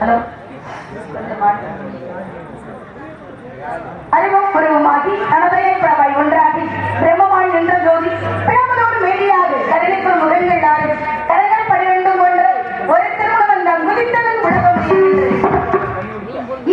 Hello அறிவும் புருவமாகி நனதையை பிரபாய் ஒன்றாகி பிரம்மமாய் நின்ற ஜோதி பிளம்பதோடு மேடியாது கருணைக்குள் முகங்கள் ஆறு கரங்கள் 12 ஒன்று ஒரு திருமணம் தான் குதித்ததன் உலகம்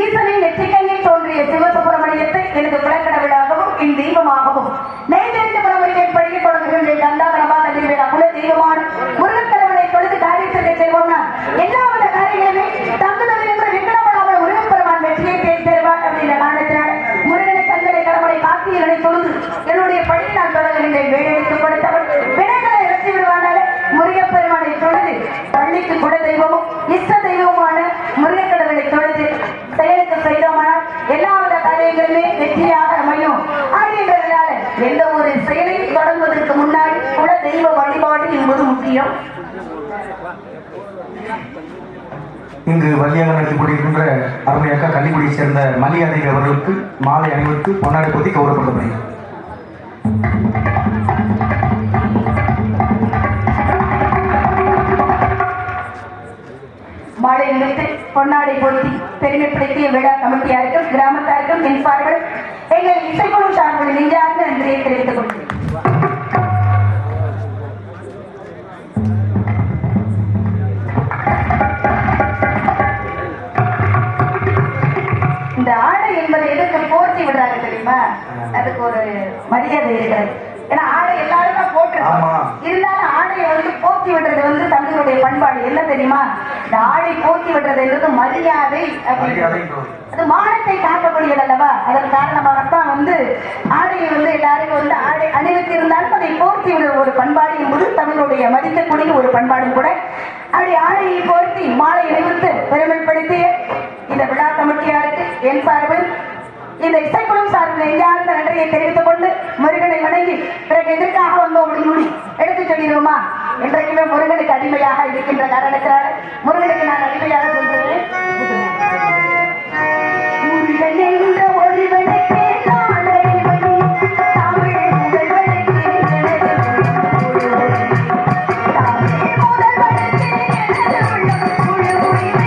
ஈசனின் நெற்றிக்கையில் தோன்றிய சிவசுப்பிரமணியத்தை எனது விளக்கடவிழாகவும் என் தெய்வமாகவும் நெய்தெறிந்த புறமுறையை பழகி தொடங்குகின்ற கந்தாகரமாக நிறுவிட குல தெய்வமான முருகக்கடவுளை தொழுது காரியத்திற்கு செல்வோம்னா எல்லாவித காரியங்களுமே தங்குதல் என்று விக்கடப்படாமல் முருகப்பெருமான் வெற்றியை பேசுவார் அப்படின்ற காரணத்தினால் முருகனை தங்களை கடவுளை காத்தியலை தொழுது என்னுடைய பணியை நான் தொடங்குகின்றேன் வேலைக்கு கொடுத்தவன் வினைகளை இறச்சி விடுவானாலே முருகப்பெருமானை தொழுது பள்ளிக்கு குல தெய்வமும் இஷ்ட தெய்வமான முருகக்கடவுளை தொழுது செயலுக்கு செய்தோமானால் எல்லாவித காரியங்களுமே வெற்றியாக அமையும் அப்படின்றதுனால எந்த ஒரு செயலையும் தொடங்குவதற்கு முன்னாடி குல தெய்வ வழிபாடு என்பது முக்கியம். இங்கு வழியாக நடத்தி கொண்டிருக்கின்ற அருமையாக்க கள்ளிக்குடியை சேர்ந்த மல்லிகாதேவி அவர்களுக்கு மாலை அணிவித்து பொன்னாடை பொத்தி கௌரவப்படுத்தப்படுகிறது. மாலை நினைத்து பொன்னாடை பொருத்தி பெருமைப்படுத்திய விழா கமிட்டியாருக்கும் கிராமத்தாருக்கும் என் சார்பில் எங்கள் இசைக்குழு சார்பில் நெஞ்சார்ந்த நன்றியை தெரிவித்துக் கொள்கிறேன். இந்த ஆடை என்பதை எதுக்கு போர்த்தி விடுறாங்க தெரியுமா? அதுக்கு ஒரு மரியாதை இருக்கிறது. ஏன்னா ஆடை எல்லாருமே போட்டிருக்கோம், இருந்தாலும் ஆடையை வந்து போக்கி விடுறது வந்து தமிழருடைய பண்பாடு. என்ன தெரியுமா? இந்த ஆடை போக்கி விடுறது என்பது மரியாதை, அது மானத்தை காக்கக்கூடியது அல்லவா? அதன் காரணமாகத்தான் வந்து ஆடையை வந்து எல்லாரும் வந்து ஆடை அணிவித்து இருந்தாலும் அதை போர்த்தி விடுற ஒரு பண்பாடு என்பது தமிழுடைய மதிக்கக்கூடிய ஒரு பண்பாடும் கூட. அப்படி ஆடையை போர்த்தி மாலை அணிவித்து பெருமைப்படுத்திய இந்த விழா கமிட்டியாருக்கு என் சார்பில் இந்த இசைக்குழு சார்பில் நெஞ்சார்ந்த நன்றியை தெரிவித்துக் கொண்டு முருகனை வணங்கி பிறகு எதற்காக வந்தோம் அப்படின்னு எடுத்து சொல்லிடுவோமா? இன்றைக்குமே முருகனுக்கு அடிமையாக இருக்கின்ற காரணத்தினால முருகனுக்கு நான் அடிமையாக சொல்றேன். முருகன் என்ற ஒருவனுக்கு நான் அடிமை, தமிழ் முதல்வனுக்கு எனது தமிழ் முதல்வனுக்கு எனது முழு உரிமை.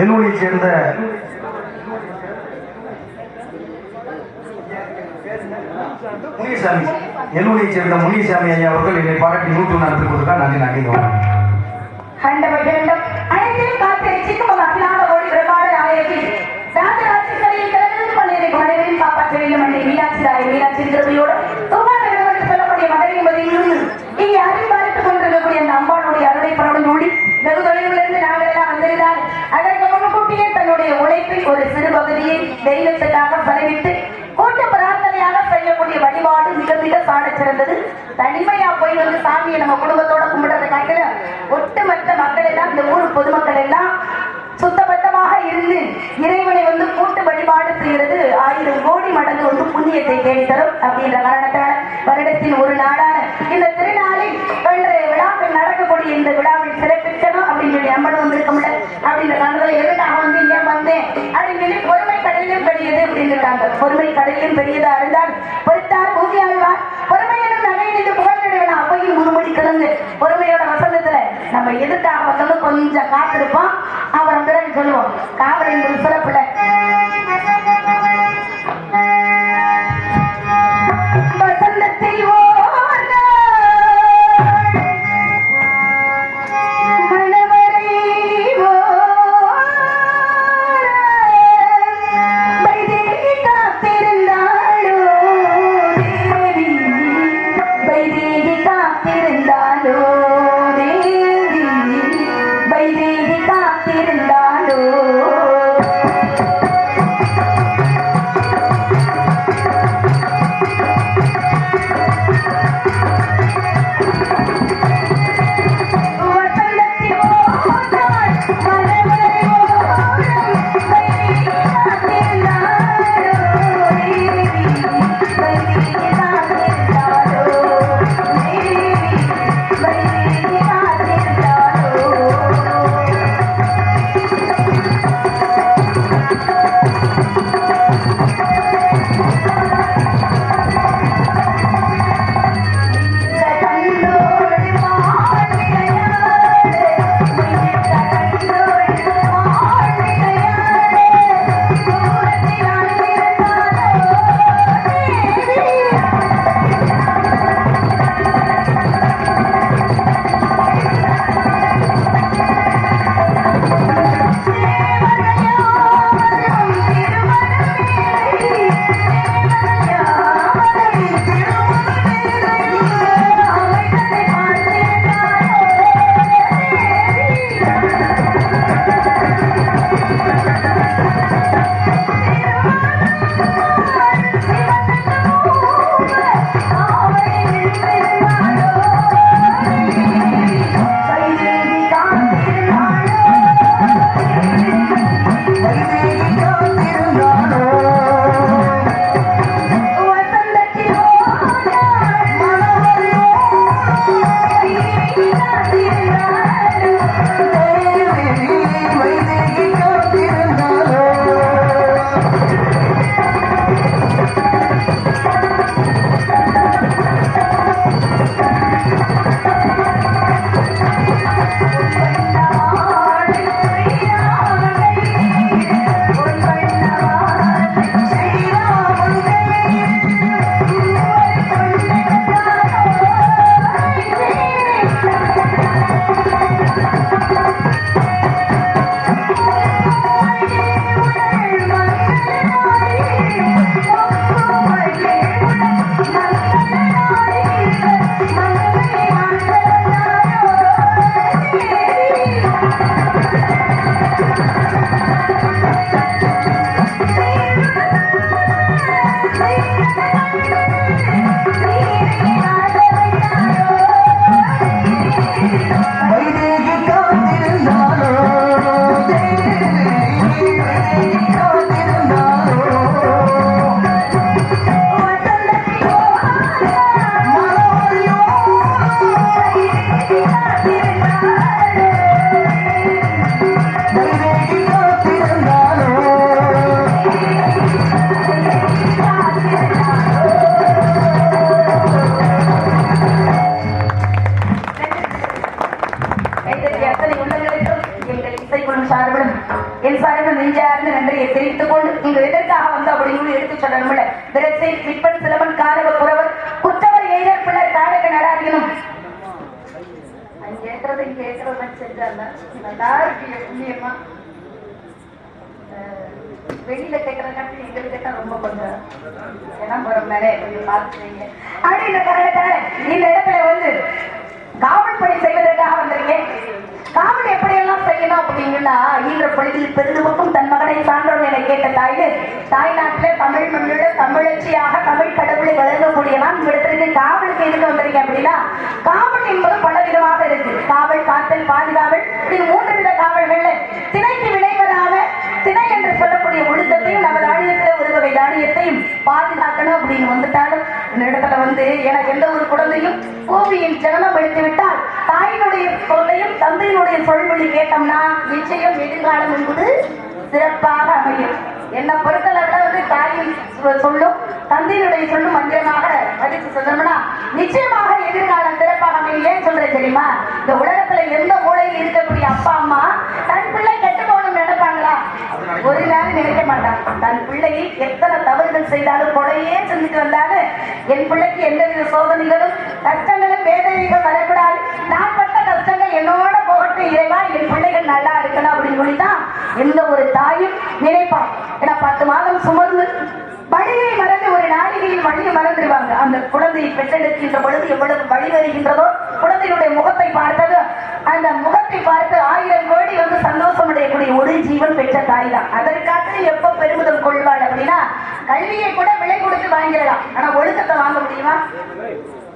எல்லூரைச் சேர்ந்த முனிசாமி, எல்லூரைச் சேர்ந்த முனிசாமி ஐயா அவர்கள் என்னை பாராட்டி 100 நடத்தி கொடுத்தால் நன்றி நன்றி. அனைத்தையும் காத்து ரசிக்கும் ஒரு அகிலாண்ட கோடி பிரம்மாண்ட நாயகி ராஜராஜ சிலையில் திறந்து பள்ளியை மனைவியும் காப்பாற்ற வேண்டும் என்ற மீனாட்சி ராய் மீனாட்சி திருவையோடு சொல்லக்கூடிய மதுரையும் இங்கே அறிவாரித்துக் கொண்டிருக்கக்கூடிய அந்த அம்பாளுடைய அருளை பரவல் மூடி வெகு தொலைவிலிருந்து நாங்கள் எல்லாம் வந்திருந்தால் அதற்கு முன்கூட்டியே தன்னுடைய உழைப்பை ஒரு சிறு பகுதியை தெய்வத்துக்காக செலவிட்டு கூட்டு பிரார்த்தனையாக செய்யக்கூடிய வழிபாடு மிக மிக சாட சிறந்தது. தனிமையா போய் வந்து சாமியை நம்ம குடும்பத்தோட கும்பிடுறதை காட்டில ஒட்டுமொத்த மக்கள் எல்லாம் இந்த ஊர் பொதுமக்கள் எல்லாம் சுத்தபத்தமாக இருந்து இறைவனை வந்து கூட்டு வழிபாடு செய்கிறது 1000 கோடி மடங்கு வந்து புண்ணியத்தை தேடித்தரும் அப்படின்ற காரணத்தால் வருடத்தின் ஒரு நாளான இந்த திருநாளில் விழாக்கள் நடக்கக்கூடிய இந்த விழாவில் சிறப்பிக்கணும் அப்படின்னு சொல்லி அம்மன் வந்திருக்க முடியல அப்படின்ற காரணத்தில் எதுக்காக வந்து ஏன் வந்தேன் அப்படின்னு சொல்லி பொறுமை கடலிலும் பெரியது அப்படின்னு இருக்காங்க. பொறுமை கடலிலும் பெரியதா இருந்தால் பொறுத்தார் பூஜை ஆழ்வார் பொறுமையிலும் நகையிலிருந்து புகழ்ந்துடுவேன் அப்பையும் முதுமொழி கிடந்து பொறுமையோட வசந்தத்துல நம்ம எதுக்காக வந்தாலும் கொஞ்சம் காத்திருப்போம். அப்புறம் பிறகு சொல்லுவோம் காவல் என்பது சிறப்புல வசந்தத்தில் காத்திருந்தாலோ இசை விற்பன் சிலவன் காரவ புறவர் குற்றவர் எய்தர் பிள்ளர் காடக நடாரியனும் கேட்கறத செஞ்சாங்க நல்லா இருக்கு புண்ணியமா. வெளியில கேட்கறதுக்காட்டி எங்களுக்கு கேட்டா ரொம்ப கொஞ்சம் ஏன்னா போறோம் மேலே கொஞ்சம் பார்த்துறீங்க அப்படின்னு காரணத்தால இந்த இடத்துல வந்து காவல் பணி செய்வதற்காக வந்திருக்கேன். காவல் எப்படியெல்லாம் செய்யணும் அப்படின்னா ஈன்ற பொழுதில் பெருந்துவக்கும் தன் மகனை சான்றோம் என கேட்ட தாய் நாட்டிலே தமிழ் மண்ணில தமிழச்சியாக தமிழ் கடவுளை வழங்கக்கூடியதான் இந்த இடத்திற்கு காவலுக்கு எதுக்கு வந்திருக்கேன் அப்படின்னா காவல் என்பது பல விதமாக இருக்கு. காவல், காத்தல், பாதுகாவல் இப்படி 3 வித காவல்கள்ல திணைக்கு விளைவதாக திணை என்று சொல்லக்கூடிய ஒழுக்கத்தையும் நம்ம தானியத்தில் ஒரு வகை தானியத்தையும் பாதுகாக்கணும் அப்படின்னு வந்துட்டாலும் இந்த இடத்துல வந்து எனக்கு எந்த ஒரு குழந்தையும் கோவியின் ஜனனம் எடுத்து விட்டால் தாயினுடைய சொல்லையும் தந்தையினுடைய சொல்வழி கேட்டோம்னா நிச்சயம் எதிர்காலம் என்பது சிறப்பாக அமையும். என்னை பொறுத்தளவுல வந்து தாயின் சொல்லும் தந்தையினுடைய சொல்லும் மந்திரமாக மதித்து சொல்லணும்னா நிச்சயமாக எதிர்காலம் சிறப்பாக அமையும். ஏன் சொல்றேன் தெரியுமா? இந்த உலகத்துல எந்த மூலையில் இருக்கக்கூடிய அப்பா அம்மா தன் பிள்ளை கெட்டு போகணும்னு நினைப்பாங்களா? ஒரு நாள் நினைக்க மாட்டாங்க. தன் பிள்ளையை எத்தனை தவறுகள் செய்தாலும் கொலையே செஞ்சுட்டு வந்தாலும் என் பிள்ளைக்கு எந்தவித சோதனைகளும் கஷ்டங்களும் வேதனைகள் வரக்கூடாது, நான் பட்ட கஷ்டங்கள் என்னோட போகட்டும் இறைவா, என் பிள்ளைகள் நல்லா இருக்கணும் அப்படின்னு சொல்லிதான் எந்த ஒரு தாயும் நினைப்பான். ஏன்னா 10 மாதம் சுமந்து வழியை மறந்து ஒரு நாளிகையில் வழியை மறந்துடுவாங்க. அந்த குழந்தையை பெற்றெடுக்கின்ற பொழுது எவ்வளவு வழி வருகின்றதோ குழந்தையினுடைய முகத்தை பார்த்தது அந்த முகத்தை பார்த்து 1000 கோடி வந்து சந்தோஷம் அடையக்கூடிய ஒரு ஜீவன் பெற்ற தாய் தான். அதற்காக எப்ப பெருமிதம் கொள்வாள் அப்படின்னா கல்வியை கூட விலை கொடுத்து வாங்கிடலாம், ஆனா ஒழுக்கத்தை வாங்க முடியுமா?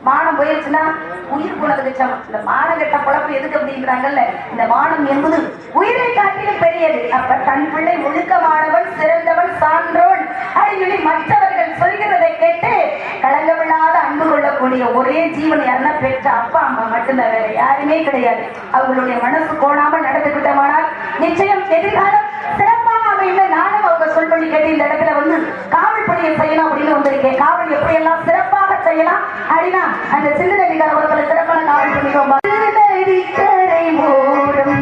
மானம் போயிருச்சுன்னா உயிர் போனதுக்கு சமம். இந்த மானம் கெட்ட குழப்பம் எதுக்கு அப்படிங்கிறாங்கல்ல, இந்த மானம் என்பது உயிரை காட்டிலும் பெரியது. அப்ப தன் பிள்ளை ஒழுக்கமானவன், சிறந்தவன், சான்றோன் அப்படின்னு மற்றவர்கள் சொல்கிறதை கேட்டு களங்கமில்லாத அன்பு கொள்ளக்கூடிய ஒரே ஜீவன் யாருன்னா பெற்ற அப்பா அம்மா மட்டும்தான், வேற யாருமே கிடையாது. அவங்களுடைய மனசு கோணாமல் நடந்துகிட்டோமானால் நிச்சயம் எதிர்காலம் சிறப்பாக அமையும். நானும் அவங்க சொல்படி கேட்டு இந்த இடத்துல வந்து காவல் பணியை செய்யணும் அப்படின்னு வந்திருக்கேன். காவல் எப்படி எல்லாம் சிறப்பாக செய்யலாம் அப்படின்னா அந்த சிறுநதிக்கார ஒருத்தர் சிறப்பான காவல் பண்ணிக்கோங்க. திருநதிக்கரை ஓரம்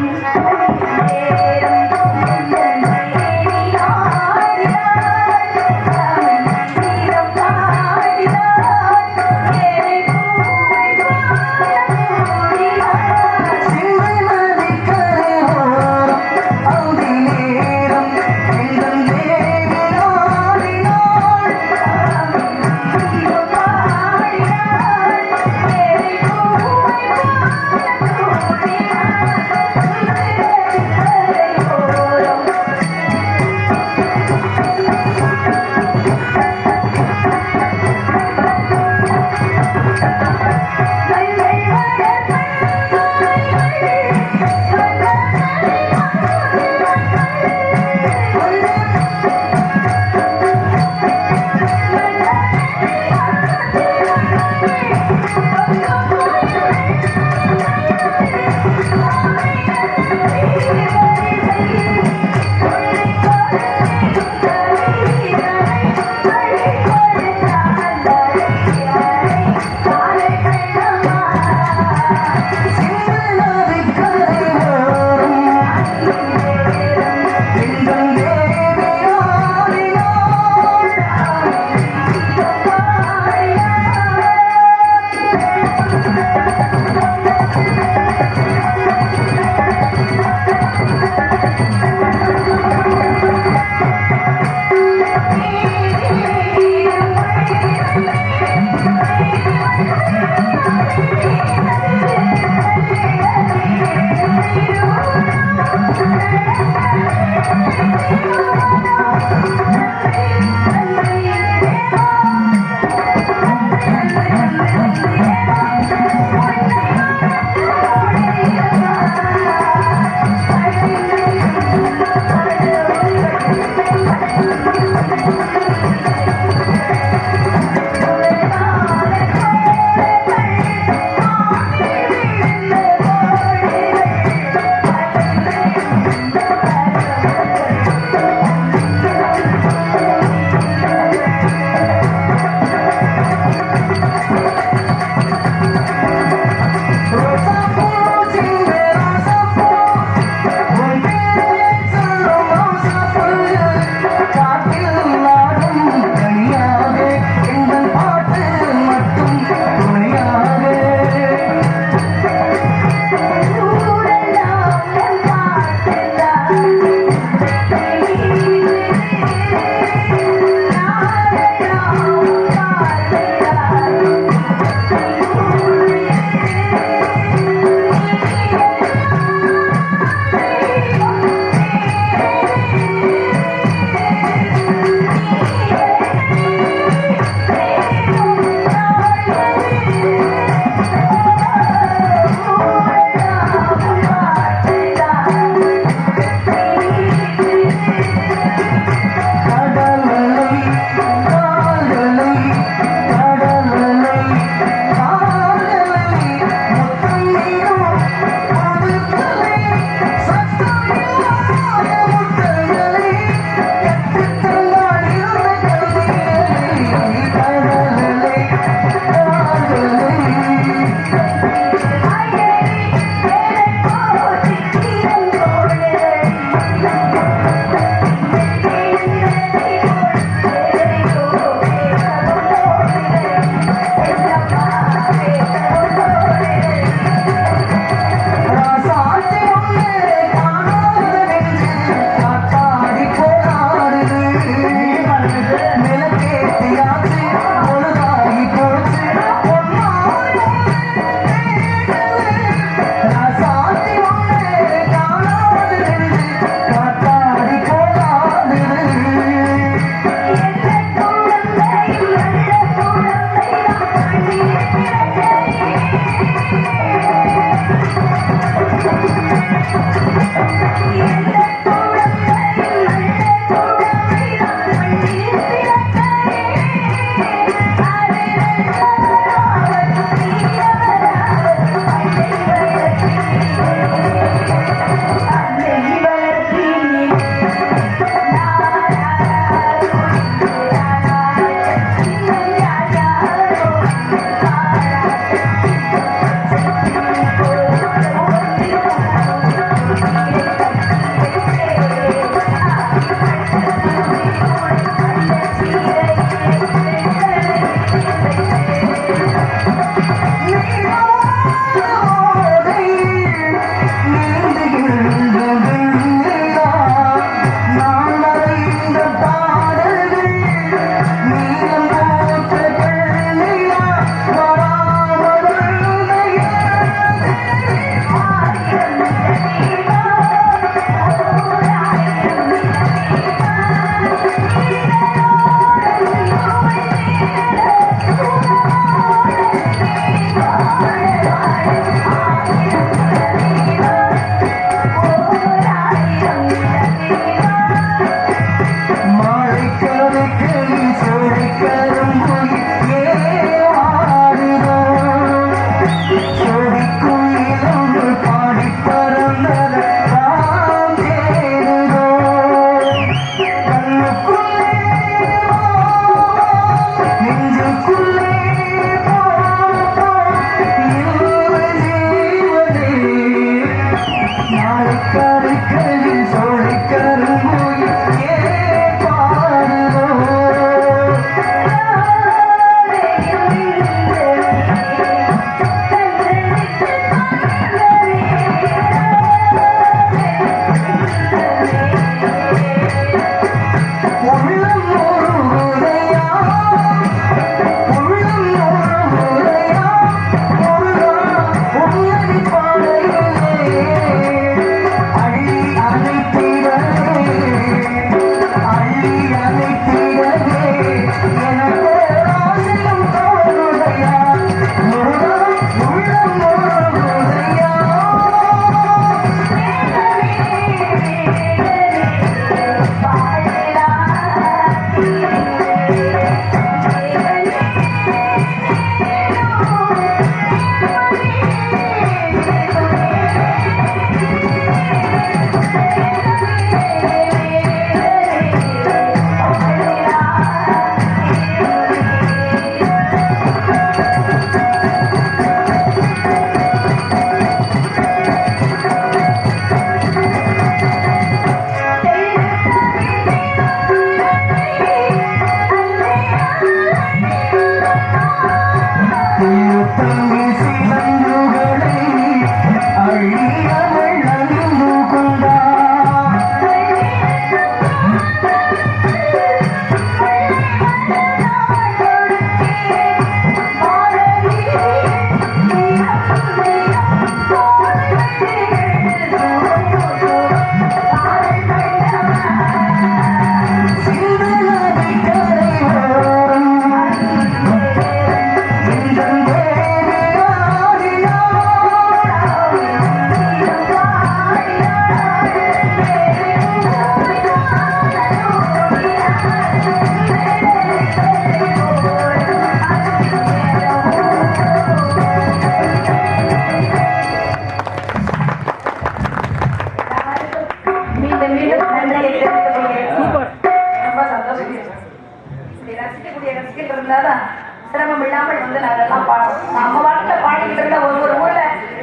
விளக்கம் இல்லாமல் வந்து நாங்கெல்லாம் பாடுறோம். நம்ம வாழ்க்கையில பாடிக்கிட்டு இருந்த ஒரு ஊர்ல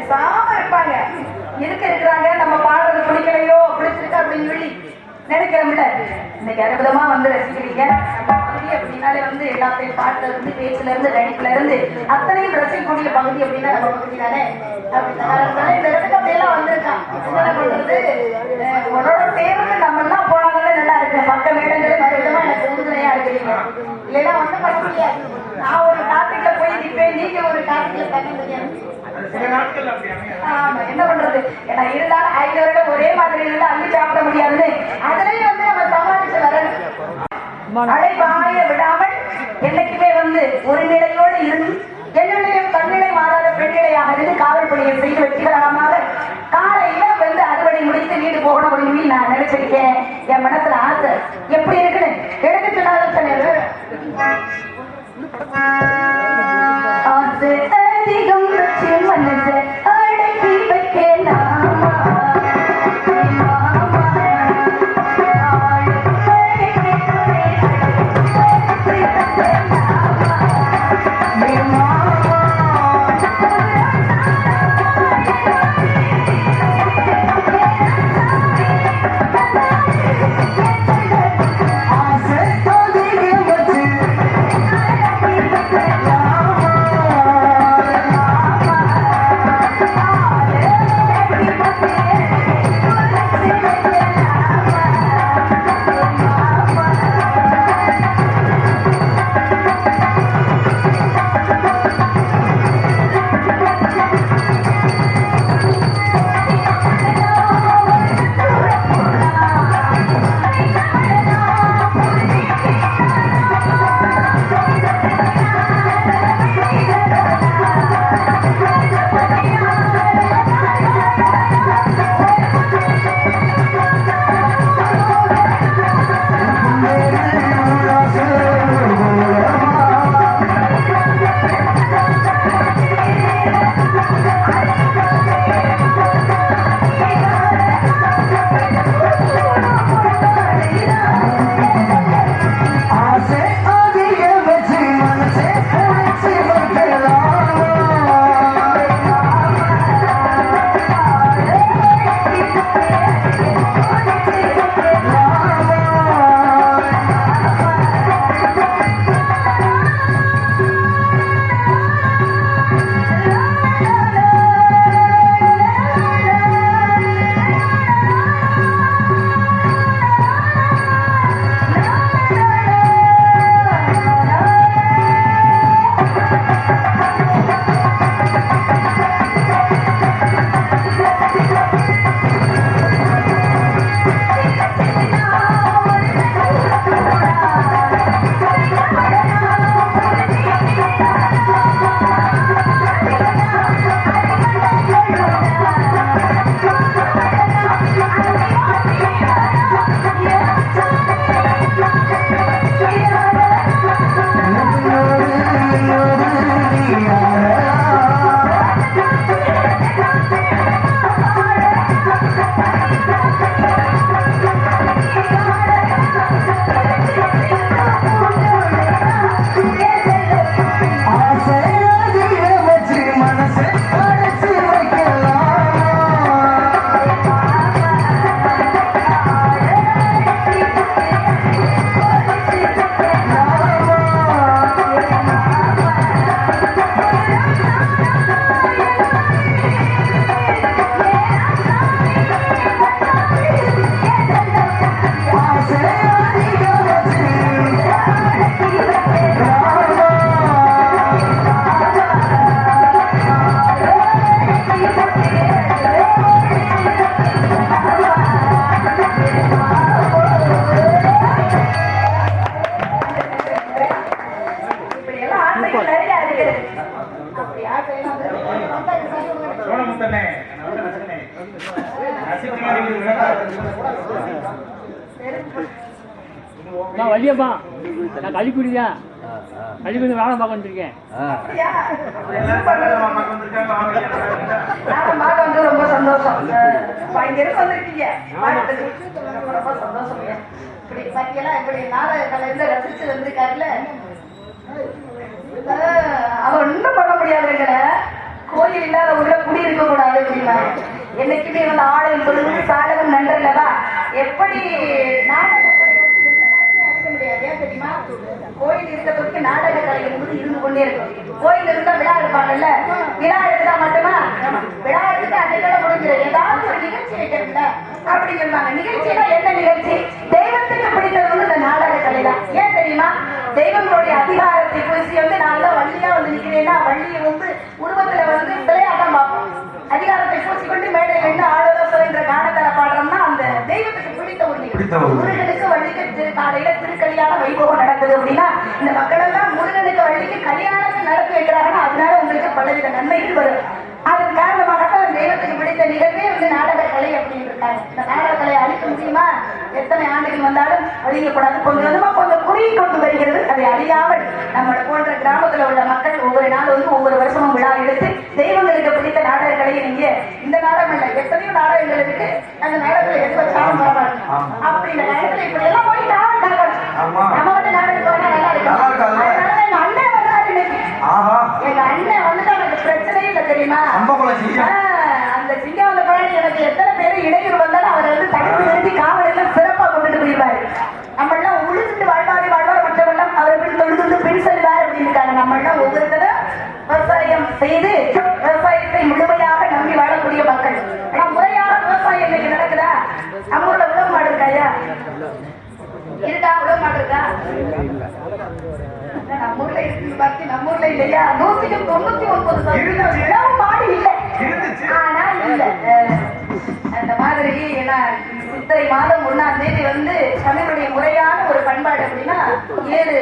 சாம இருப்பாங்க, இருக்கிறாங்க, நம்ம பாடுறது பிடிக்கலையோ பிடிச்சிருக்கா அப்படின்னு சொல்லி நினைக்கிறோம்ல. இன்னைக்கு அற்புதமா வந்து ரசிக்கிறீங்க. நம்ம பகுதி அப்படின்னாலே வந்து எல்லாத்தையும் பாட்டுல இருந்து பேச்சுல இருந்து நடிப்புல இருந்து அத்தனையும் ரசிக்கக்கூடிய பகுதி அப்படின்னா நம்ம பகுதி தானே. இந்த இடத்துக்கு அப்படியெல்லாம் வந்திருக்கான். என்ன பண்றது, உங்களோட சேர்ந்து நம்ம எல்லாம் போனாலே நல்லா இருக்கு. பக்க மேடங்களே மறுவிதமா எனக்கு உறுதுணையா இருக்கிறீங்க. இல்லைன்னா ஒண்ணும் பண்ண முடியாது. நான் ஒரு காட்டுக்குள்ள போய் நிற்பேன், நீங்க ஒரு காட்டுக்குள்ள தண்ணி முடியாது. ஆமா, என்ன பண்றது, ஏன்னா இருந்தாலும் 5 வருடம் ஒரே மாதிரி இருந்தா அள்ளி சாப்பிட முடியாதுன்னு அதுலயும் வந்து நம்ம சமாளிச்சு வரணும். அழைப்பாய விடாமல் என்னைக்குமே வந்து ஒரு நிலையோடு இருந்து என்னுடைய தன்னிலை மாறாத பெண்ணிலையாக இருந்து காவல் பணியை செய்து வெற்றிகரமாக காலையில வந்து அறுவடை முடித்து வீடு போகணும் அப்படின்னு நான் நினைச்சிருக்கேன். என் மனசுல ஆசை எப்படி இருக்குன்னு எடுத்து சொன்னாலும் சொன்னேன். ஆசை அதிகம் வச்சு மனசை அடக்கி வைக்கலாமா நான் வழியப்பா, நான் கழிக்குடிதான். கழிக்குடி வேலை பார்க்க வந்திருக்கேன். ரொம்ப சந்தோஷம். வந்திருக்கீங்க, ரொம்ப சந்தோஷம். இப்படி பத்தியெல்லாம் இப்படி நாடகங்களை இருந்து ரசிச்சு வந்திருக்காருல. அவ ஒண்ணும் பண்ண முடியாதுங்கிற கோயில் இல்லாத ஊர்ல குடியிருக்க கூடாது அப்படின்னாங்க. என்னைக்குமே வந்து ஆலயம் பொழுது சாலகம் நன்றல்லவா? எப்படி நாடகத்தை வந்து எந்த நேரத்திலையும் அழிக்க முடியாது. ஏன் தெரியுமா? கோயில் இருக்கிறதுக்கு நாடக கலை என்பது இருந்து கொண்டே இருக்கும். கோயில் இருந்தா விழா எடுப்பாங்கல்ல, விழா எடுத்தா மட்டுமா? விழா எடுத்துட்டு அன்னைக்கோட முடிஞ்சிடும். ஏதாவது ஒரு நிகழ்ச்சி வைக்கிறதுல அப்படி சொல்லுவாங்க. நிகழ்ச்சினா என்ன நிகழ்ச்சி? தெய்வத்துக்கு பிடித்தது வந்து இந்த நாடக கலை தான். ஏன் தெரியுமா? தெய்வங்களுடைய அதிகாரத்தை குறித்து வந்து நான் தான் வள்ளியா வந்து நிக்கிறேன்னா, வள்ளியை வந்து உருவத்துல வந்து விளையாட்டம் பார்ப்போம். அதிகாரத்தை பூசிக்கொண்டு மேடை ரெண்டு ஆடோசல் என்ற காணத்தர பாடுறோம்னா அந்த தெய்வத்துக்கு பிடித்த ஒரு நிகழ்ச்சி. முருகனுக்கு வள்ளிக்கு காலையில திருக்கல்யாண வைபவம் நடக்குது அப்படின்னா இந்த மக்கள் எல்லாம் முருகனுக்கு வள்ளிக்கு கல்யாணத்தை நடத்தி வைக்கிறாங்கன்னா அதனால உங்களுக்கு பலவித நன்மைகள் வரும். அதன் காரணமாகத்தான் தெய்வத்துக்கு பிடித்த நிகழ்வே வந்து நாடக கலை அப்படின்னு இருக்காங்க. இந்த நாடக கலையை அழிக்க முடியுமா? எத்தனை ஆண்டுகள் வந்தாலும் அழியக்கூடாது. கொஞ்சம் கொஞ்சமா கொஞ்சம் குறுகி கொண்டு வருகிறது. அதை அழியாமல் நம்மளை போன்ற கிராமத்துல உள்ள மக்கள் ஒவ்வொரு நாள் வந்து ஒவ்வொரு வருஷமும் விழா எடுத்து தெய்வங்களுக்கு பிடித்த நாடக கலையை நீங்க இந்த நாடகம் இல்லை எத்தனையோ நாடகங்கள் இருக்கு. அந்த நாடகத்துல எது வச்சாலும் பரவாயில்ல. அப்படி இந்த நேரத்துல இப்படி எல்லாம் போய் நாடகம் நம்ம மட்டும் நாடகம் போனா நல்லா இருக்கும். அதனால எங்க அண்ணன் வர்றாரு இன்னைக்கு. எங்க அண்ணன் வந்துட்டு எனக்கு பிரச்சனையே இல்லை தெரியுமா? அந்த சிங்கம் வந்த பழனி எனக்கு எத்தனை பேரு இடையூறு வந்தாலும் அவரை வந்து தடுத்து நிறுத்தி காவலெல்லாம் சிறப்பா கொண்டுட்டு போயிருப்பாரு. நம்ம எல்லாம் உழுதுட்டு வாழ்வாரி வாழ்வார் மற்றவெல்லாம் அவரை பின் தொழுது பின் செல்வார் அப்படின்னு இருக்காங்க. நம்ம எல்லாம் ஒவ்வொருத்தரும் விவசாயம் செய்து விவசாயத்தை முழுமையாக நம்பி வாழக்கூடிய மக்கள். ஆனா முறையாக விவசாயம் இன்னைக்கு நடக்குதா? நம்ம ஊர்ல உழவு மாடு இருக்காயா? இருக்கா? உழவு மாடு இருக்கா? நம்ம ஊர்ல இருக்கு பார்த்து நம்ம ஊர்ல இல்லையா? 199% உழவு மாடு இல்லை. ஆனா இல்ல அந்த மாதிரி ஏன்னா சித்திரை மாதம் 1ஆம் தேதி வந்து தமிழுடைய முறையான ஒரு பண்பாடு அப்படின்னா ஏறு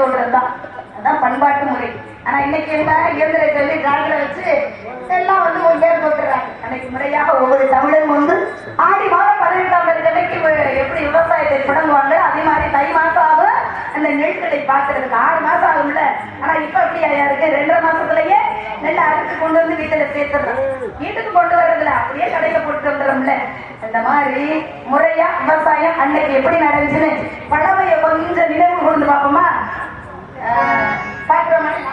தோன்றது தான். அதான் பண்பாட்டு முறை. ஆனா இன்னைக்கு என்ன இயந்திர கல்வி டிராக்டரை வச்சு எல்லாம் வந்து ஒரு பேர் போட்டுறாங்க. அன்னைக்கு முறையாக ஒவ்வொரு தமிழரும் வந்து ஆடி மாதம் 18ஆம் தேதி அன்னைக்கு எப்படி விவசாயத்தை தொடங்குவாங்க அதே மாதிரி தை மாசம் ஆகும் அந்த நெல்களை பார்க்கறதுக்கு 6 மாசம் ஆகும்ல. ஆனா இப்ப எப்படி இருக்கு 2.5 மாசத்துலயே நெல்லை அறுத்து கொண்டு வந்து வீட்டுல சேர்த்துடுறோம். வீட்டுக்கு கொண்டு வர்றதுல அப்படியே கடையில போட்டு வந்துடும்ல. அந்த மாதிரி முறையா விவசாயம் அன்னைக்கு எப்படி நடந்துச்சுன்னு பழமையை கொஞ்சம் நினைவு கொண்டு பார்ப்போமா? பார்க்கிற மாதிரி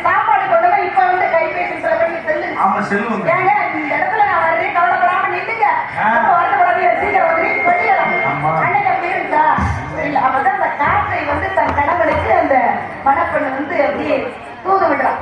சாப்பாடு கொண்டு இப்ப வந்து கைபேசி செல்லுங்க. ஏங்க இந்த இடத்துல நான் வர்றேன் கவலைப்படாம நில்லுங்க. சீக்கிரம் வந்து வெளியலாம். அன்னைக்கு அப்படி இருக்கா? இல்ல அப்பதான் அந்த காற்றை வந்து தன் கணவனுக்கு அந்த மணப்பெண் வந்து அப்படியே தூது விடுறான்.